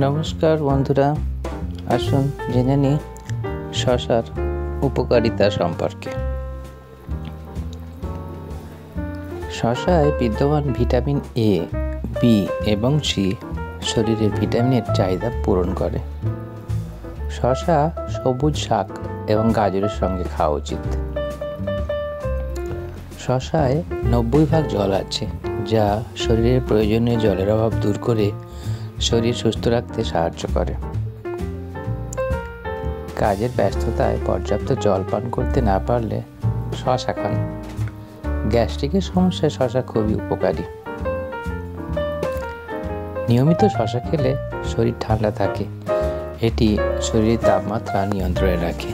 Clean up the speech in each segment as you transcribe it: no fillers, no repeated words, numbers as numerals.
নমস্কার বন্ধুরা, আসুন জেনে নিই শসার উপকারিতা সম্পর্কে। শসায় বিদ্যমান ভিটামিন এ, বি এবং সি শরীরের ভিটামিনের চাহিদা পূরণ করে। শসা সবুজ শাক এবং গাজরের সঙ্গে খাওয়া উচিত। শসায় 90% জল আছে, যা শরীরের প্রয়োজনীয় জলের অভাব দূর করে শরীর সুস্থ রাখতে সাহায্য করে। কাজের ব্যস্ততায় পর্যাপ্ত জল পান করতে না পারলে শসা খান। গ্যাস্ট্রিকের সমস্যায় শসা খুবই উপকারী। নিয়মিত শসা খেলে শরীর ঠান্ডা থাকে। এটি শরীরের তাপমাত্রা নিয়ন্ত্রণে রাখে।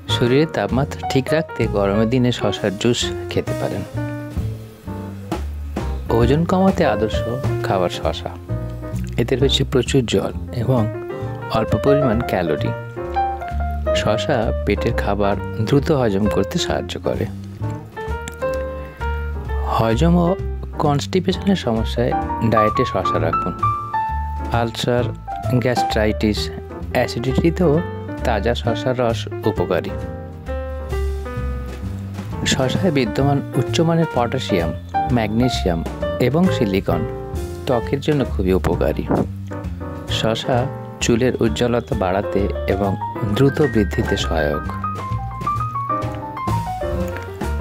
শরীরের তাপমাত্রা ঠিক রাখতে গরমের দিনে শসার জুস খেতে পারেন। ওজন কমাতে আদর্শ খাবার শসা। এতে রয়েছে প্রচুর জল এবং অল্প পরিমাণ ক্যালোরি। শসা পেটের খাবার দ্রুত হজম করতে সাহায্য করে। হজম ও কনস্টিপেশনের সমস্যায় ডায়েটে শসা রাখুন। আলসার, গ্যাস্ট্রাইটিস, অ্যাসিডিটিতেও তাজা শসার রস উপকারী। শসায় বিদ্যমান উচ্চমানের পটাশিয়াম, ম্যাগনেসিয়াম এবং সিলিকন ত্বকের জন্য খুবই উপকারী। শসা চুলের উজ্জ্বলতা বাড়াতে এবং দ্রুত বৃদ্ধিতে সহায়ক।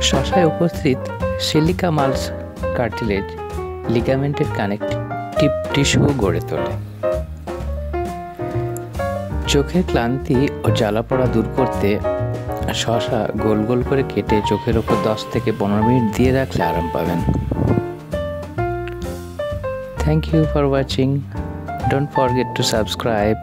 শসায় উপস্থিত সিলিকা মাল্স কার্টিলেজ লিগামেন্টের কানেকটিভ টিস্যু গড়ে তোলে। চোখের ক্লান্তি ও জ্বালাপোড়া দূর করতে শসা গোল গোল করে কেটে চোখের ওপর 10 থেকে 15 মিনিট দিয়ে রাখলে আরাম পাবেন। Thank you for watching. Don't forget to subscribe.